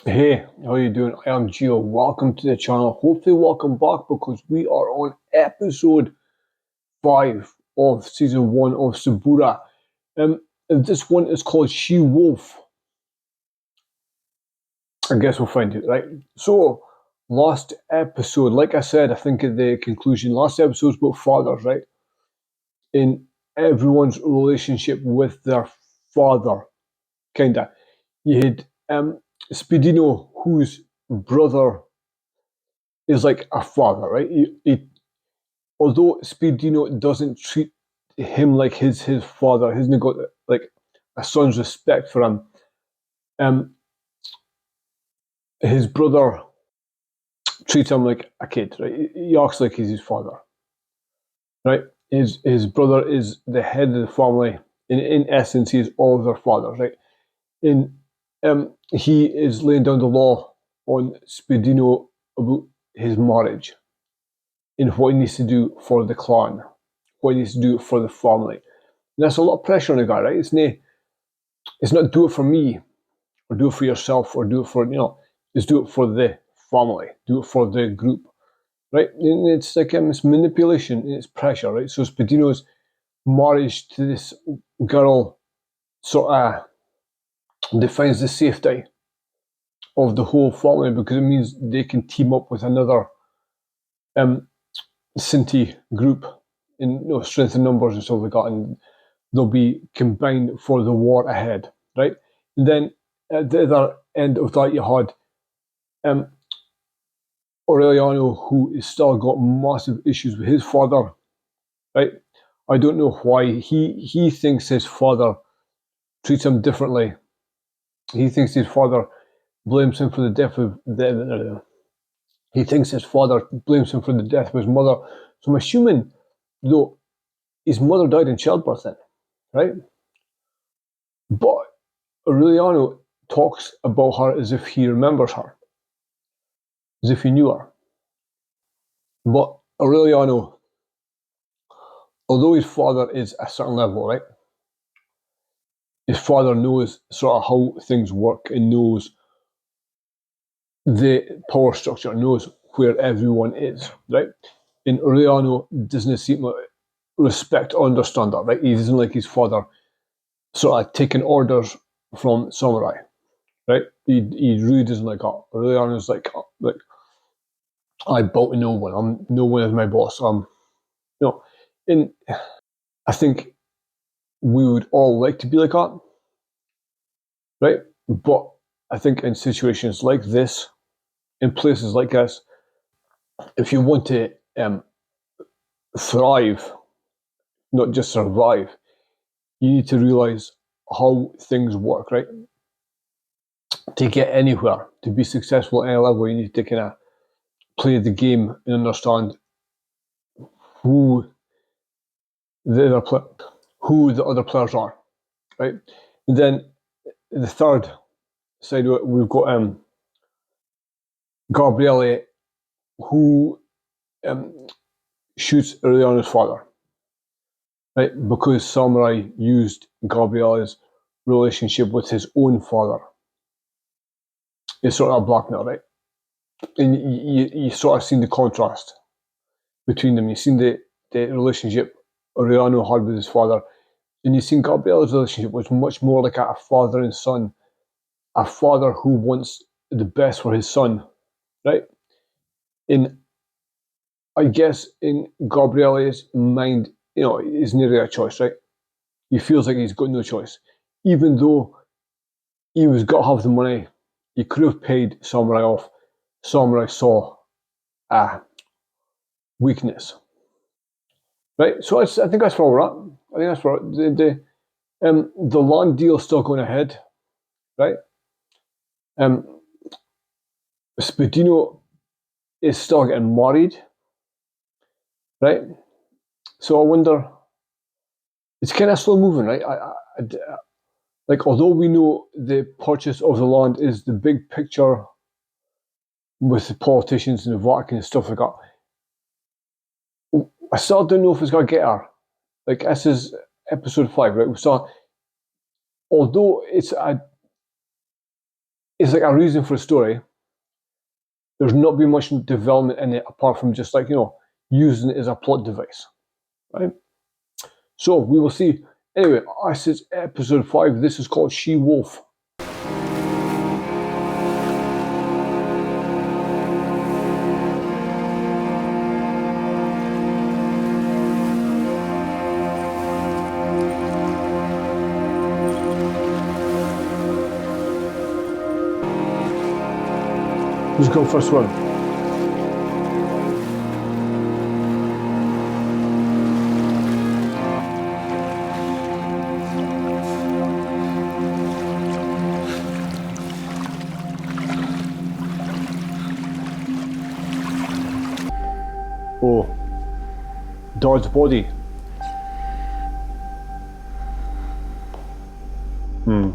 Hey, how you doing? I am Gio. Welcome to the channel. Hopefully, welcome back because we are on episode 5 of season 1 of Suburra. And this one is called She Wolf. I guess we'll find it, right? So, last episode, like I said, I think at the conclusion, last episode was about fathers, right? In everyone's relationship with their father, kinda. You had Spadino, whose brother is like a father, right? Although Spadino doesn't treat him like his father, hasn't got like a son's respect for him. Um, his brother treats him like a kid, right? He acts like he's his father, right? His brother is the head of the family. In essence, he is all of their fathers, right? In he is laying down the law on Spadino about his marriage and what he needs to do for the clan, what he needs to do for the family. And that's a lot of pressure on a guy, right? It's not do it for me or do it for yourself or do it for it's do it for the family, do it for the group, right? And it's like it's manipulation and it's pressure, right? So Spadino's marriage to this girl sort of defines the safety of the whole family because it means they can team up with another um, Sinti group in strength in numbers and stuff like that, and they'll be combined for the war ahead, right? And then at the other end of that, you had um, Aureliano, who has still got massive issues with his father, right? I don't know why. He thinks his father treats him differently. He thinks his father blames him for the death of he thinks his father blames him for the death of his mother. So I'm assuming, though, his mother died in childbirth then, right? But Aureliano talks about her as if he remembers her, as if he knew her. But Aureliano, although his father is a certain level, right? His father knows sort of how things work and knows the power structure, knows where everyone is, right? And Aureliano doesn't seem to respect or understand that, right? He doesn't like his father sort of taking orders from samurai, right? He really doesn't like that. Aureliano's like I bow to no one. No one is my boss. You know, and I think we would all like to be like that, right? But I think in situations like this, in places like this, if you want to thrive, not just survive, you need to realize how things work, right? To get anywhere, to be successful at any level, you need to kind of play the game and understand who the who the other players are, right? And then the third side of it, we've got Gabriele, who shoots Aureliano's father, right? Because Samurai used Gabriele's relationship with his own father. It's sort of a blackmail, right? And you sort of seen the contrast between them. You've seen the relationship Aureliano had with his father, and you've seen Gabriele's relationship was much more like a father and son, a father who wants the best for his son, right? In I guess in Gabriele's mind, it's nearly a choice, right? He feels like he's got no choice, even though he was got to have the money. He could have paid Samurai off. Samurai saw a weakness, right? So I think that's where we're at. I think that's where the land deal is still going ahead, right? Um, Spadino is still getting married, right? So I wonder. It's kind of slow moving, right? Like although we know the purchase of the land is the big picture with the politicians and the Vatican and stuff like that, I still don't know if it's going to get her. Like this is episode 5, right? We saw, although it's a it's like a reason for a story. There's not been much development in it apart from just like, using it as a plot device, right? So we will see. Anyway, this is episode 5. This is called She Wolf. Who's going first one? Oh, Dodd's body. Hmm.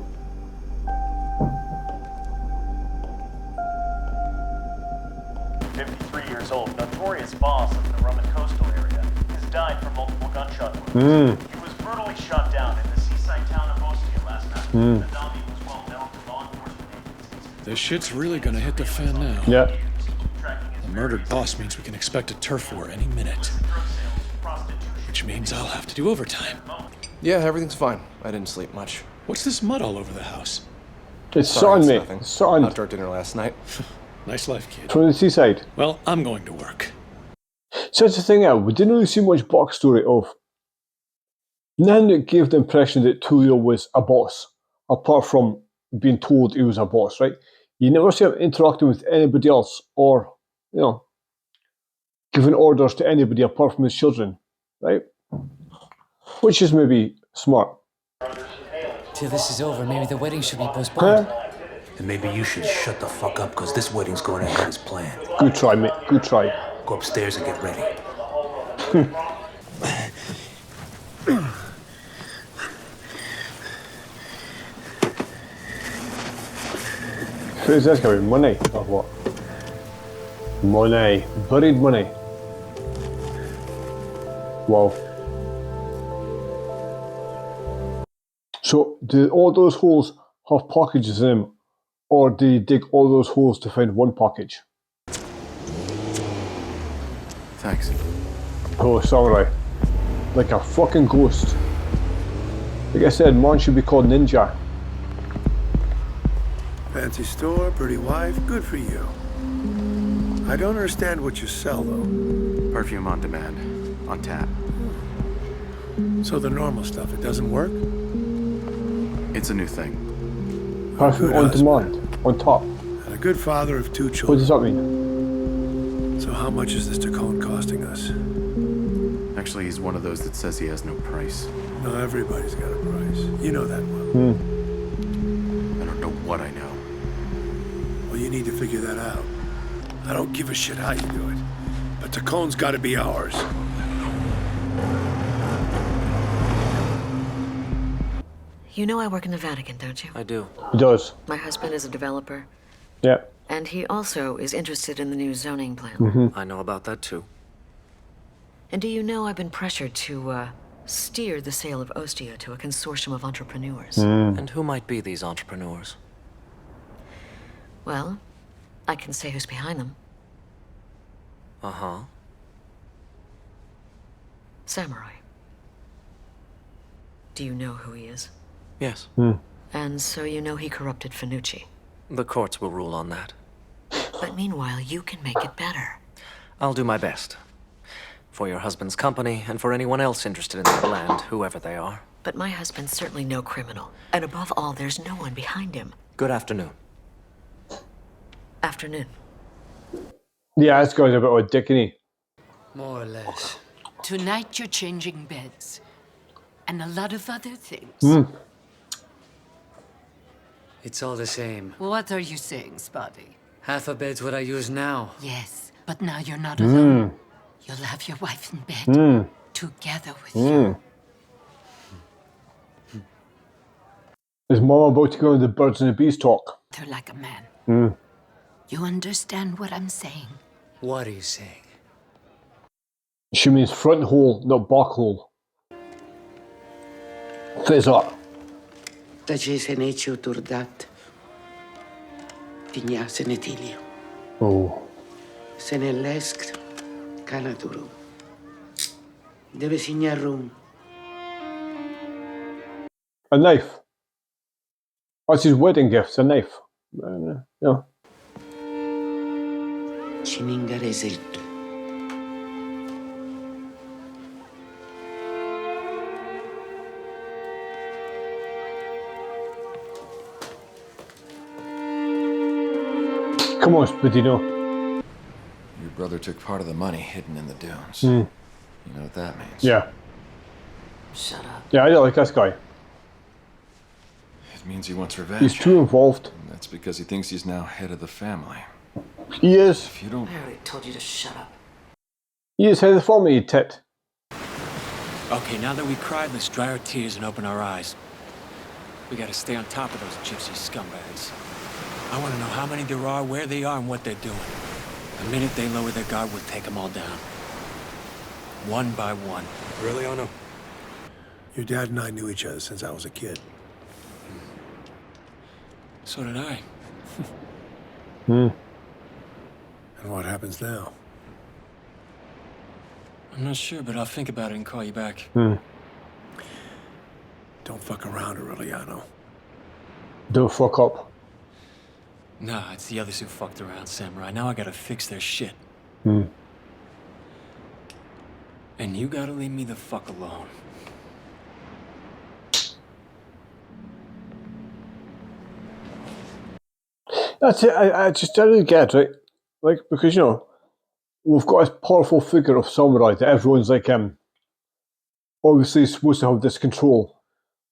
53 years old, notorious boss of the Roman coastal area, has died from multiple gunshot wounds. He was brutally shot down in the seaside town of Ostia last night. Adami was well known to law enforcement agencies. This shit's really gonna hit the fan now. Yeah. The murdered boss means we can expect a turf war any minute. Which means I'll have to do overtime. Yeah, everything's fine. I didn't sleep much. What's this mud all over the house? It's Sorry, sun, mate. nothing. It's sun. Outdoor dinner last night. Nice life, kid. From the seaside. Well, I'm going to work. So that's the thing out. We didn't really see much backstory of. None that gave the impression that Tullio was a boss, apart from being told he was a boss, right? You never see him interacting with anybody else or, giving orders to anybody apart from his children, right? Which is maybe smart. Till this is over, maybe the wedding should be postponed. And maybe you should shut the fuck up, because this wedding's going ahead as planned. Good try, mate. Good try. Go upstairs and get ready. Who's this going? Money or what? Money. Buried money. Wow. So, do all those holes have packages in them? Or do you dig all those holes to find one package? Thanks. Oh, samurai. Like a fucking ghost. Like I said, man should be called Ninja. Fancy store, pretty wife, good for you. I don't understand what you sell, though. Perfume on demand. On tap. So the normal stuff, it doesn't work? It's a new thing. Perfume good on husband. demand. On top. And a good father of 2 What children. does that mean? So how much is this Tacone costing us? Actually, he's one of those that says he has no price. No, everybody's got a price. You know that well. I don't know what I know. Well, you need to figure that out. I don't give a shit how you do it. But Tacone's gotta be ours. You know I work in the Vatican, don't you? I do. He does. My husband is a developer, Yeah. and he also is interested in the new zoning plan. I know about that too. And do you know I've been pressured to steer the sale of Ostia to a consortium of entrepreneurs? And who might be these entrepreneurs? Well, I can say who's behind them. Uh-huh. Samurai. Do you know who he is? Yes. And so you know he corrupted Finucci. The courts will rule on that. But meanwhile, you can make it better. I'll do my best. For your husband's company, and for anyone else interested in that land, whoever they are. But my husband's certainly no criminal. And above all, there's no one behind him. Good afternoon. Afternoon. Yeah, this guy's a bit of a dick, isn't he? More or less. Tonight you're changing beds. And a lot of other things. It's all the same. What are you saying, Spotty? Half a bed's what I use now. Yes, but now you're not alone. You'll have your wife in bed. Together with you. Is Mom about to go into the birds and the bees talk? They're like a man. You understand what I'm saying? What are you saying? She means front hole, not back hole. Fizz up. Da ce se ne ciuturdat. Tigna senetilio. Oh. Senelesc canaturum. Deve signarum. A knife. That's his wedding gift, a knife. Yeah. Ciningareseltu. Come on, Spadino. Your brother took part of the money hidden in the dunes. Mm. You know what that means? Yeah. Shut up. Yeah, I don't like this guy. It means he wants revenge. He's too involved. And that's because he thinks he's now head of the family. He is. If you don't... I already told you to shut up. He is head of the family, you tit. Okay, now that we cried, let's dry our tears and open our eyes. We gotta stay on top of those gypsy scumbags. I wanna know how many there are, where they are, and what they're doing. The minute they lower their guard, we'll take them all down. One by one. Aureliano? Your dad and I knew each other since I was a kid. So did I. Hmm. And what happens now? I'm not sure, but I'll think about it and call you back. Hmm. Don't fuck around, Aureliano. Don't fuck up. Nah, it's the others who fucked around, Samurai. Now I gotta fix their shit. Hmm. And you gotta leave me the fuck alone. That's it. I just don't really get it, right? Like, because, you know, we've got this powerful figure of samurai that everyone's like, obviously supposed to have this control.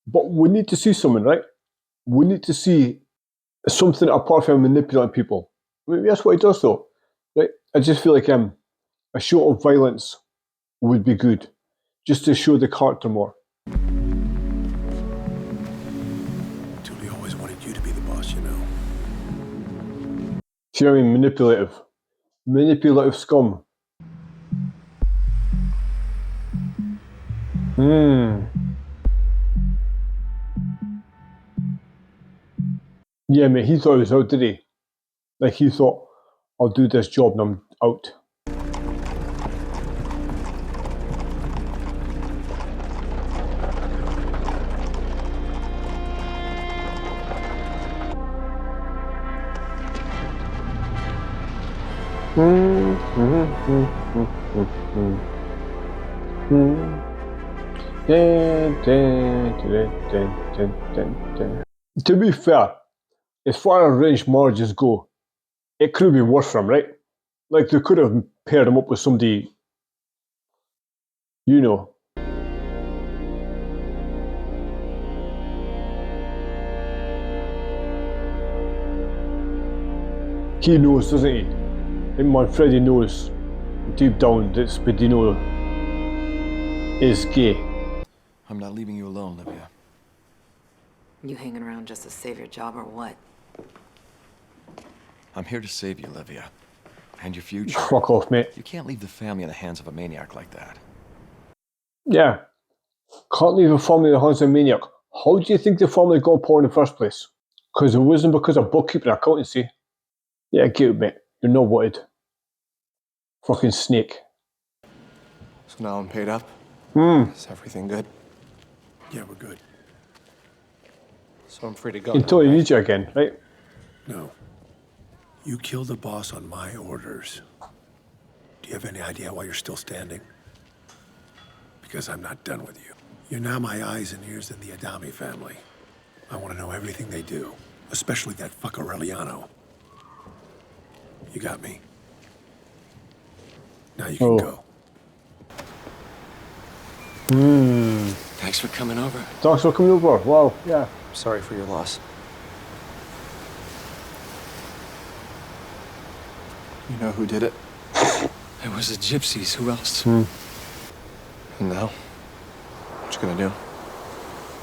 But we need to see something, right? We need to see something apart from manipulating people. Maybe that's what he does, though, right? I just feel like a show of violence would be good, just to show the character more. Julie always wanted you to be the boss, you know. See what I mean? Manipulative. Manipulative scum. Hmm. Yeah, mate, he thought he was out, did he? Like, he thought, I'll do this job and I'm out. To be fair, as far as range margins go, it could have been worse for him, right? Like, they could have paired him up with somebody, you know. He knows, doesn't he? And Manfredi knows deep down that Spadino is gay. I'm not leaving you alone, Livia. You hanging around just to save your job or what? I'm here to save you, Livia. And your future. Fuck off, mate. You can't leave the family in the hands of a maniac like that. Yeah. Can't leave a family in the hands of a maniac. How do you think the family got poor in the first place? Because it wasn't because of bookkeeping and accountancy. Yeah, get it, mate. You're not wanted. Fucking snake. So now I'm paid up? Is everything good? Yeah, we're good. So I'm free to go. Until he needs you again, right? No. You killed the boss on my orders. Do you have any idea why you're still standing? Because I'm not done with you. You're now my eyes and ears in the Adami family. I want to know everything they do, especially that fuck Aureliano. You got me. Now you can go. Thanks for coming over. Thanks for coming over. Wow, yeah. Sorry for your loss. You know who did it? It was the gypsies. Who else? And now? What you gonna do?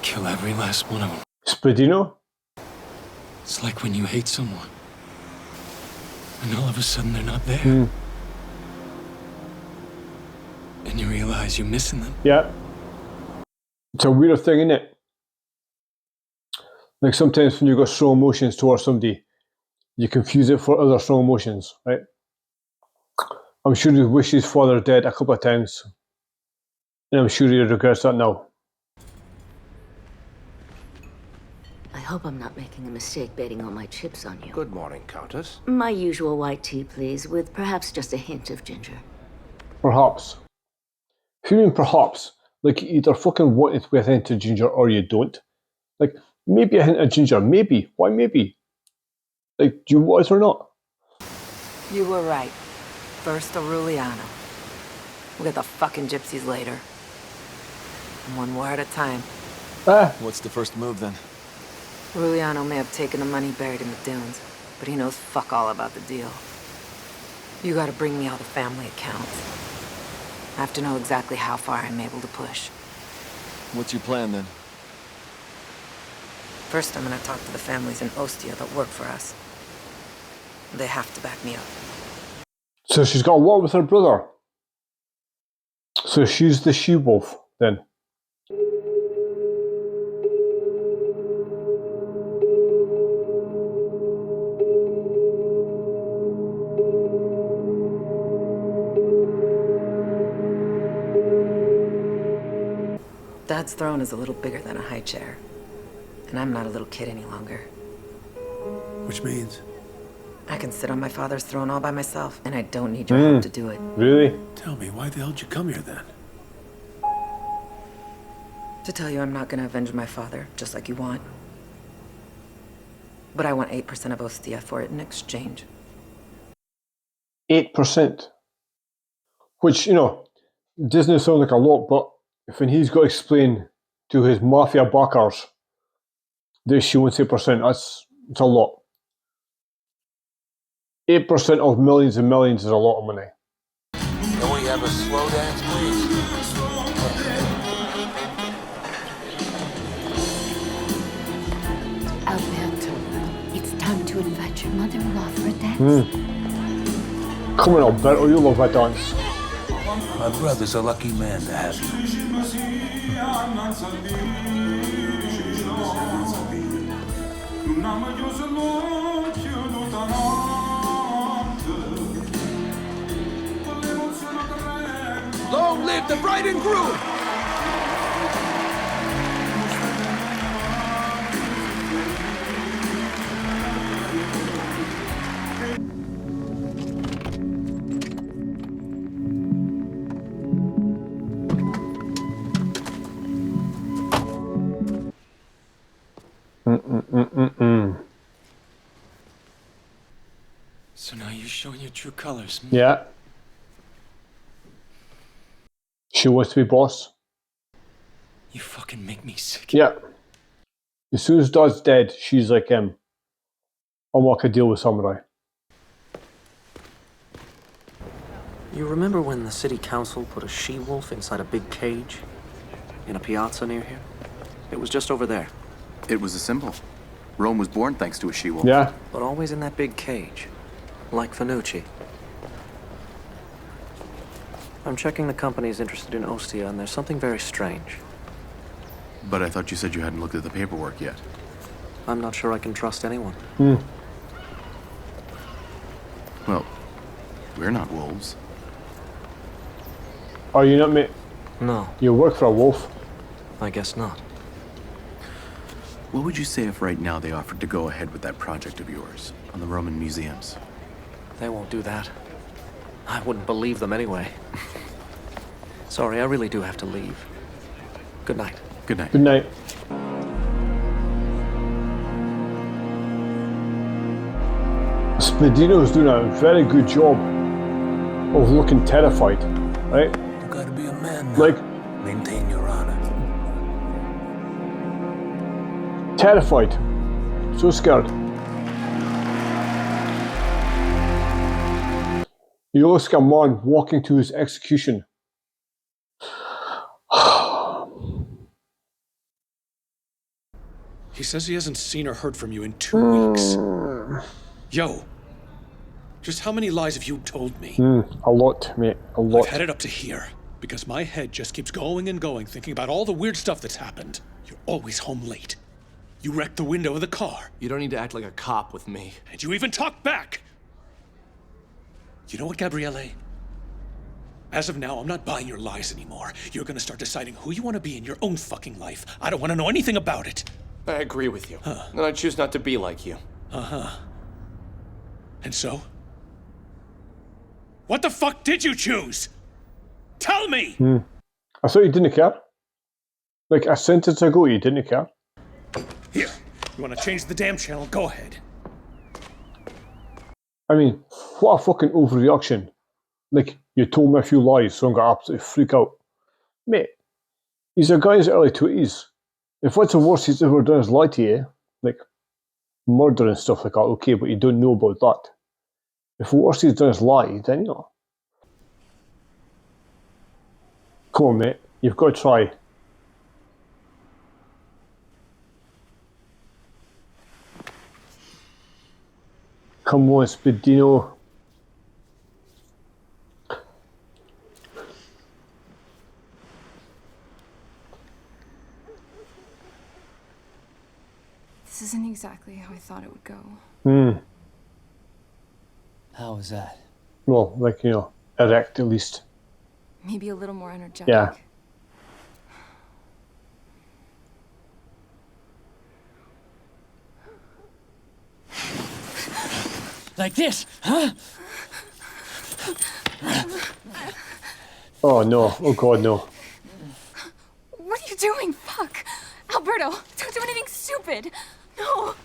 Kill every last one of them. Spadino? It's like when you hate someone, and all of a sudden they're not there. And you realize you're missing them. Yeah. It's a weird thing, isn't it? Like sometimes when you've got strong emotions towards somebody, You confuse it for other strong emotions, right? I'm sure he wished his father dead a couple of times. And I'm sure he regrets that now. I hope I'm not making a mistake betting all my chips on you. Good morning, Countess. My usual white tea, please, with perhaps just a hint of ginger. Perhaps. If you mean perhaps, like you either fucking want it with a hint of ginger or you don't. Like, maybe a hint of ginger, maybe. Why maybe? Like, do you want it or not? You were right. First Aureliano. We'll get the fucking gypsies later. One war at a time. What's the first move then? Aureliano may have taken the money buried in the dunes, but he knows fuck all about the deal. You gotta bring me all the family accounts. I have to know exactly how far I'm able to push. What's your plan then? First, I'm gonna talk to the families in Ostia that work for us. They have to back me up. So she's got a war with her brother. So she's the she-wolf, then. Dad's throne is a little bigger than a high chair. And I'm not a little kid any longer. Which means? I can sit on my father's throne all by myself, and I don't need your help to do it. Really? Tell me, why the hell did you come here then? To tell you I'm not gonna avenge my father, just like you want. But I want 8% of Ostia for it in exchange. 8%. Which, you know, doesn't sound like a lot, but when he's got to explain to his mafia backers that she wants 8%, that's a lot. 8% of millions and millions is a lot of money. Can we have a slow dance, please? Alberto, it's time to invite your mother-in-law for a dance. Come on, Alberto, you love that dance. My brother's a lucky man to have you. Long live the bride and groom! So now you're showing your true colors. Yeah. She wants to be boss. You fucking make me sick. Yeah. As soon as Dad's dead, she's like, I'll make a deal with Samurai. You remember when the city council put a she-wolf inside a big cage? In a piazza near here? It was just over there. It was a symbol. Rome was born thanks to a she-wolf. Yeah. But always in that big cage. Like Fanucci. I'm checking the companies interested in Ostia, and there's something very strange. But I thought you said you hadn't looked at the paperwork yet. I'm not sure I can trust anyone. Well, we're not wolves. Are you not, mate? No. You work for a wolf? I guess not. What would you say if right now they offered to go ahead with that project of yours on the Roman museums? They won't do that. I wouldn't believe them anyway. Sorry, I really do have to leave. Good night. Good night. Good night. Spadino's doing a very good job of looking terrified, right? You gotta be a man now. Like, maintain your honor. terrified. So scared. You look like a man walking to his execution. He says he hasn't seen or heard from you in 2 weeks. Yo, just how many lies have you told me? A lot, mate. A lot. I've had it up to here, because my head just keeps going and going, thinking about all the weird stuff that's happened. You're always home late. You wrecked the window of the car. You don't need to act like a cop with me. And you even talked back. You know what, Gabriele? As of now, I'm not buying your lies anymore. You're gonna start deciding who you want to be in your own fucking life. I don't want to know anything about it. I agree with you. And I choose not to be like you. Uh-huh. And so? What the fuck did you choose? Tell me! I thought you didn't care. Like a sentence ago, you didn't care. Here, you want to change the damn channel? Go ahead. I mean, what a fucking overreaction. Like, you told me a few lies, so I'm gonna absolutely freak out. Mate, he's a guy in his early 20s. If what's the worst he's ever done is lie to you, like murder and stuff like that, okay, but you don't know about that. If the worst he's done is lie, then you know. Come on, mate, you've got to try. Come on, Spadino. This isn't exactly how I thought it would go. How was that? Well, like, you know, erect at least. Maybe a little more energetic. Yeah. Like this, huh? Oh no, oh god, no. What are you doing? Fuck. Alberto, don't do anything stupid. No.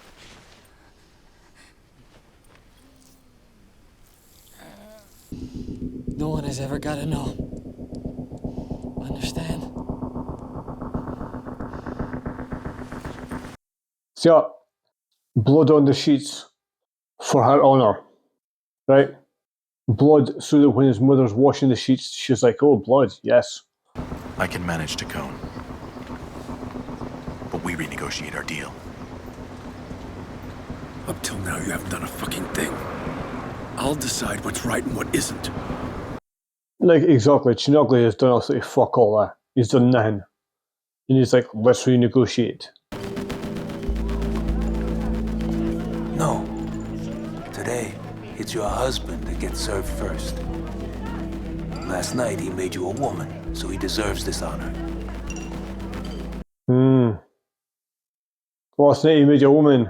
No one has ever got to know. Understand? See that? Blood on the sheets for her honor, right? Blood so that when his mother's washing the sheets, she's like, oh, blood, yes. I can manage to cone. But we renegotiate our deal. Up till now, you haven't done a fucking thing. I'll decide what's right and what isn't. Like, exactly. Cinaglia has done absolutely fuck all that. He's done nothing. And he's like, let's renegotiate. No. Today, it's your husband that gets served first. Last night, he made you a woman, so he deserves this honor. Last night he made you a woman.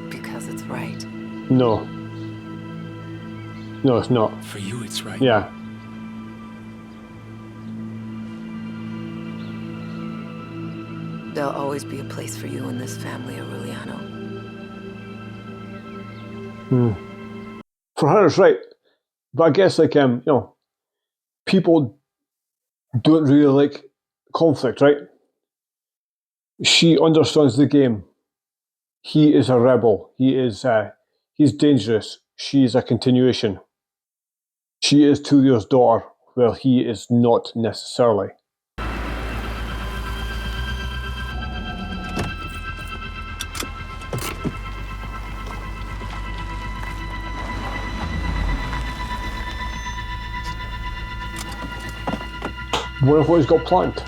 Because it's right. No. No, it's not. For you, it's right. Yeah. There'll always be a place for you in this family, Aureliano. For her, it's right. But I guess, like, you know, people don't really like conflict, right? She understands the game. He is a rebel. He's dangerous. She is a continuation. She is Tullio's daughter, where he is not necessarily. What if what he's got planned?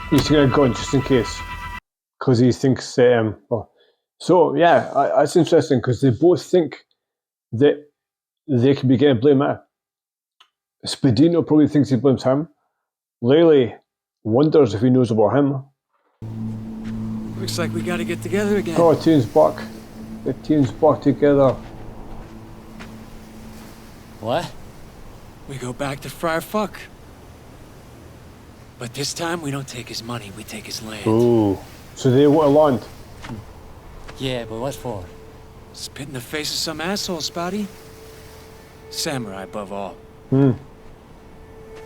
He's taking a gun just in case, because he thinks. So yeah, it's interesting because they both think that they could be getting blamed. Spadino probably thinks he blames him. Lele wonders if he knows about him. Looks like we gotta get together again. Oh, team's back. The team's back together. What? We go back to Friar Fuck. But this time, we don't take his money, we take his land. Ooh. So they want to land. Yeah, but what for? Spit in the face of some asshole, Spotty. Samurai above all. Hmm.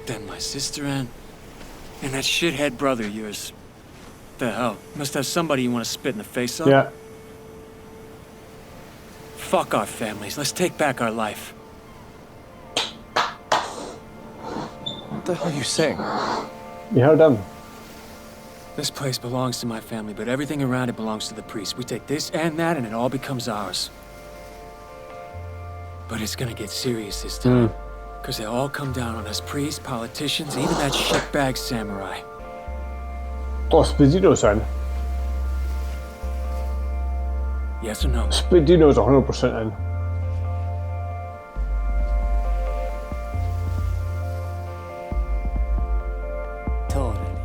Then my sister and that shithead brother of yours. The hell? Must have somebody you want to spit in the face of? Yeah. Fuck our families. Let's take back our life. What the hell are you saying? You heard him. This place belongs to my family, but everything around it belongs to the priest. We take this and that, and it all becomes ours. But it's gonna get serious this time. Because they'll all come down on us priests, politicians, even that shitbag samurai. Oh, Spadino's in. Yes or no? Spadino's 100% in. Totally.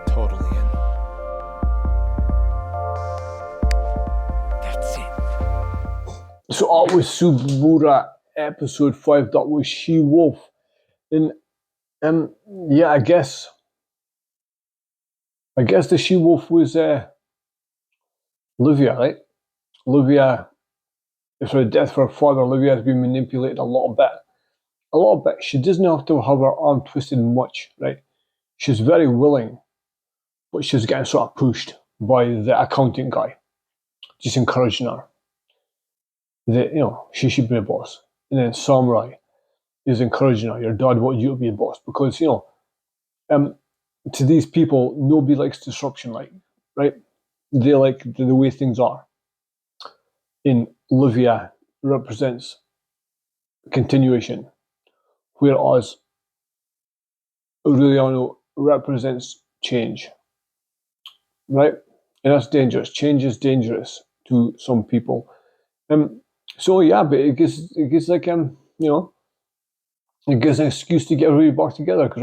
Totally in. That's it. So that was Suburra episode 5. That was She-Wolf. And yeah, I guess the She-Wolf was Livia, right? Livia, for the death of her father, Livia has been manipulated a little bit. She doesn't have to have her arm twisted much, right? She's very willing, but she's getting sort of pushed by the accounting guy, just encouraging her that, you know, she should be a boss. And then Samurai is encouraging her, your dad wanted you to be a boss, because, you know, to these people, nobody likes disruption, like, right? They like the way things are. In Livia represents continuation, whereas Aureliano represents change, right? And that's dangerous. Change is dangerous to some people. So yeah, but it gives like you know, it gives an excuse to get everybody back together, because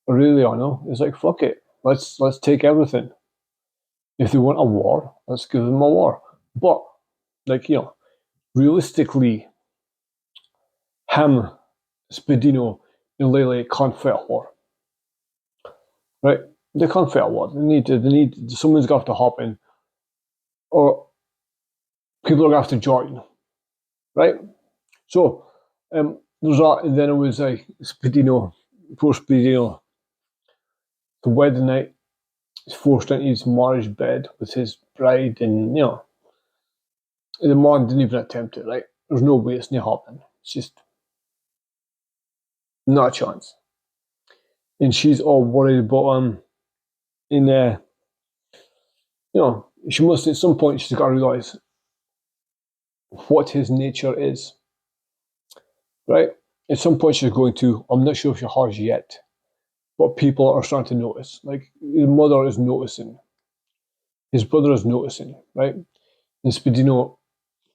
Aureliano is like, fuck it, let's take everything. If they want a war, let's give them a war. But, like, you know, realistically, him, Spadino, and Lele can't fight a war. Right? They can't fight a war. Someone's got to hop in, or people are going to have to join. Right? So, there's that, and then it was like Spadino, poor Spadino, the wedding night, he's forced into his marriage bed with his bride, and, you know, the man didn't even attempt it, right? There's no way it's not happening. It's just not a chance. And she's all worried about you know, she must, at some point, she's got to realise what his nature is. Right? At some point she's going to, I'm not sure if she has yet, but people are starting to notice. Like, his mother is noticing. His brother is noticing, right? And Spadino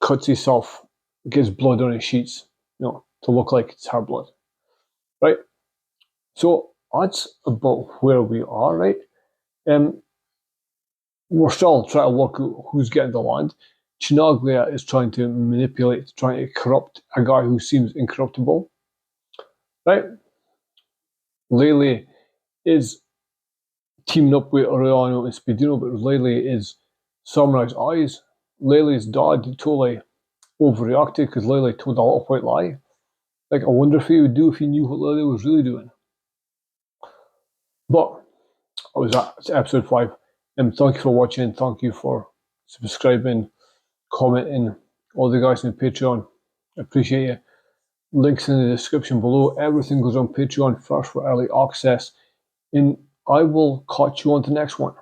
cuts himself, gets blood on his sheets, you know, to look like it's her blood. Right? So that's about where we are, right? We're still trying to work out who's getting the land. Cinaglia is trying to manipulate, trying to corrupt a guy who seems incorruptible. Right? Lele is teaming up with Aureliano and Spadino, but Lele is Samurai's eyes. Lele's dad totally overreacted because Lele told a little white lie. Like, I wonder if he would do if he knew what Lele was really doing. But I was at episode 5. And thank you for watching. Thank you for subscribing, commenting, all the guys in Patreon. I appreciate you. Links in the description below. Everything goes on Patreon first for early access. And I will catch you on the next one.